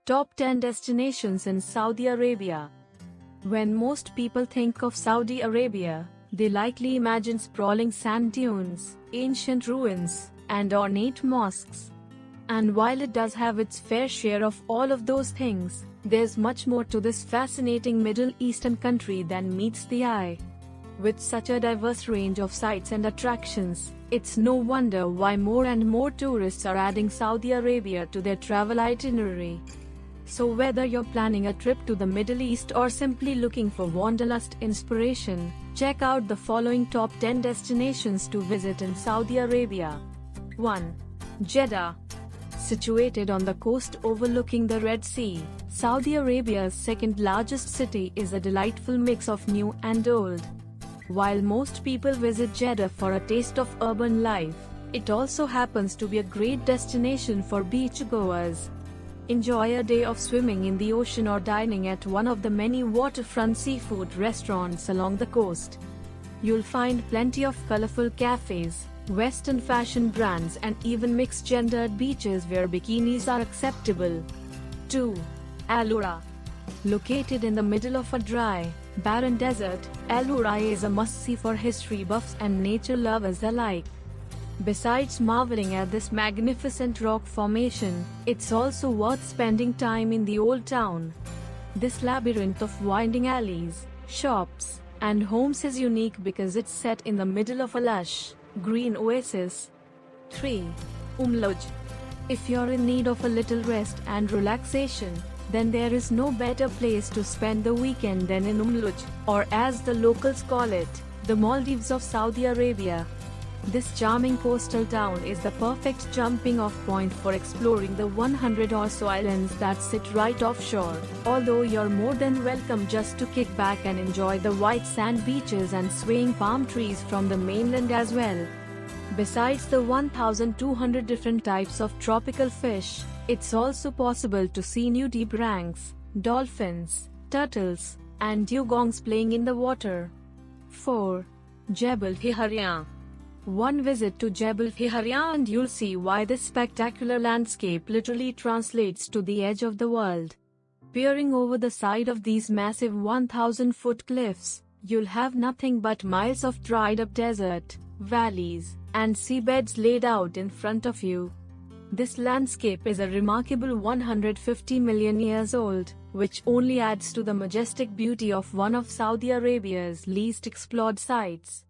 Top 10 Destinations in Saudi Arabia. When most people think of Saudi Arabia, they likely imagine sprawling sand dunes, ancient ruins, and ornate mosques. And while it does have its fair share of all of those things, there's much more to this fascinating Middle Eastern country than meets the eye. With such a diverse range of sights and attractions, it's no wonder why more and more tourists are adding Saudi Arabia to their travel itinerary. So whether you're planning a trip to the Middle East or simply looking for wanderlust inspiration, check out the following top 10 destinations to visit in Saudi Arabia. 1. Jeddah. Situated on the coast overlooking the Red Sea, Saudi Arabia's second largest city is a delightful mix of new and old. While most people visit Jeddah for a taste of urban life, it also happens to be a great destination for beachgoers. Enjoy a day of swimming in the ocean or dining at one of the many waterfront seafood restaurants along the coast. You'll find plenty of colorful cafes, Western fashion brands, and even mixed-gendered beaches where bikinis are acceptable. 2. Al-Asha. Located in the middle of a dry, barren desert, Al-Asha is a must-see for history buffs and nature lovers alike. Besides marveling at this magnificent rock formation, it's also worth spending time in the old town. This labyrinth of winding alleys, shops, and homes is unique because it's set in the middle of a lush, green oasis. 3. Umluj. If you're in need of a little rest and relaxation, then there is no better place to spend the weekend than in Umluj, or as the locals call it, the Maldives of Saudi Arabia. This charming coastal town is the perfect jumping-off point for exploring the 100 or so islands that sit right offshore, although you're more than welcome just to kick back and enjoy the white sand beaches and swaying palm trees from the mainland as well. Besides the 1,200 different types of tropical fish, it's also possible to see nudibranchs, dolphins, turtles, and dugongs playing in the water. 4. Jabaltiharya. One visit to Jabaltiharya and you'll see why this spectacular landscape literally translates to the edge of the world. Peering over the side of these massive 1,000-foot cliffs, you'll have nothing but miles of dried-up desert, valleys, and seabeds laid out in front of you. This landscape is a remarkable 150 million years old, which only adds to the majestic beauty of one of Saudi Arabia's least explored sites.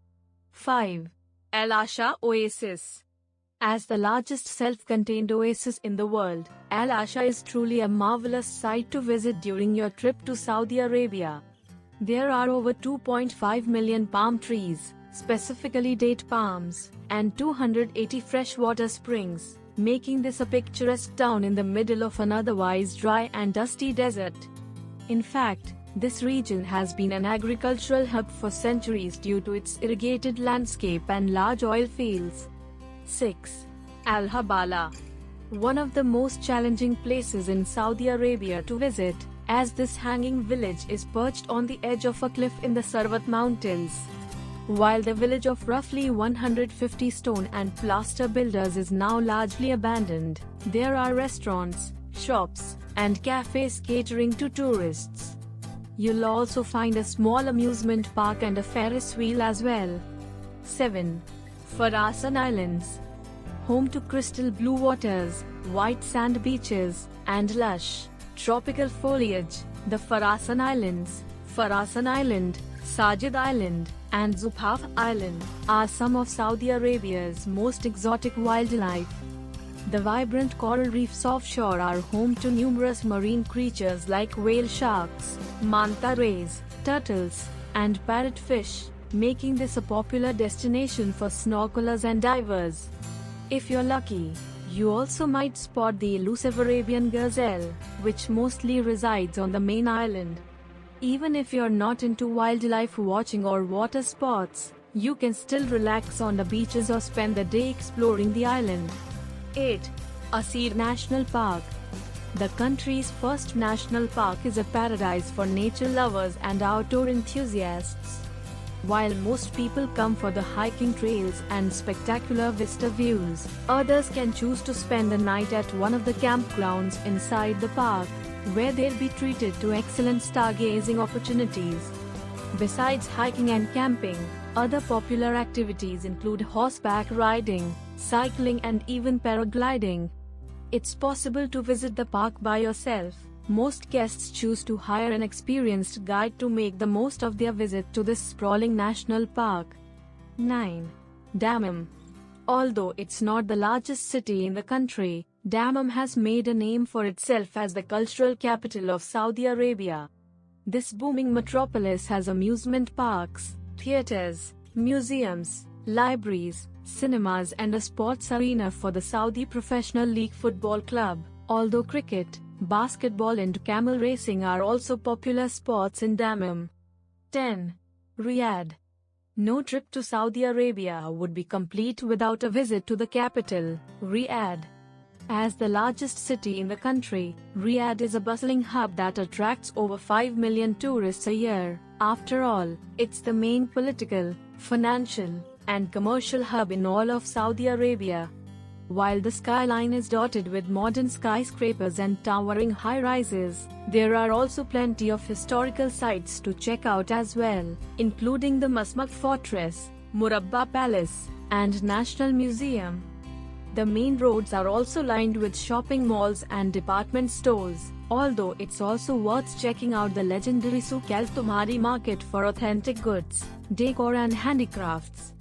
5. Al-Asha Oasis. As the largest self-contained oasis in the world, Al-Asha is truly a marvelous sight to visit during your trip to Saudi Arabia. There are over 2.5 million palm trees, specifically date palms, and 280 freshwater springs, making this a picturesque town in the middle of an otherwise dry and dusty desert. In fact, this region has been an agricultural hub for centuries due to its irrigated landscape and large oil fields. 6. Alhabala. One of the most challenging places in Saudi Arabia to visit, as this hanging village is perched on the edge of a cliff in the Sarwat Mountains. While the village of roughly 150 stone and plaster builders is now largely abandoned, there are restaurants, shops, and cafes catering to tourists. You'll also find a small amusement park and a Ferris wheel as well. 7. Farasan Islands. Home to crystal blue waters, white sand beaches, and lush, tropical foliage, the Farasan Islands, Farasan Island, Sajid Island, and Zuphaf Island, are some of Saudi Arabia's most exotic wildlife. The vibrant coral reefs offshore are home to numerous marine creatures like whale sharks, manta rays, turtles, and parrotfish, making this a popular destination for snorkelers and divers. If you're lucky, you also might spot the elusive Arabian gazelle, which mostly resides on the main island. Even if you're not into wildlife watching or water sports, you can still relax on the beaches or spend the day exploring the island. 8. Asir National Park. The country's first national park is a paradise for nature lovers and outdoor enthusiasts. While most people come for the hiking trails and spectacular vista views, others can choose to spend the night at one of the campgrounds inside the park. where they'll be treated to excellent stargazing opportunities. Besides hiking and camping, other popular activities include horseback riding, cycling and even paragliding. It's possible to visit the park by yourself. Most guests choose to hire an experienced guide to make the most of their visit to this sprawling national park. 9. Dammam. Although it's not the largest city in the country, Dammam has made a name for itself as the cultural capital of Saudi Arabia. This booming metropolis has amusement parks, theaters, museums, libraries, cinemas and a sports arena for the Saudi Professional League Football Club, although cricket, basketball and camel racing are also popular sports in Dammam. 10. Riyadh. No trip to Saudi Arabia would be complete without a visit to the capital, Riyadh. As the largest city in the country, Riyadh is a bustling hub that attracts over 5 million tourists a year. After all, it's the main political, financial, and commercial hub in all of Saudi Arabia. While the skyline is dotted with modern skyscrapers and towering high-rises, there are also plenty of historical sites to check out as well, including the Masmak Fortress, Murabba Palace, and National Museum. The main roads are also lined with shopping malls and department stores, although it's also worth checking out the legendary Souk Al-Tumari market for authentic goods, decor and handicrafts.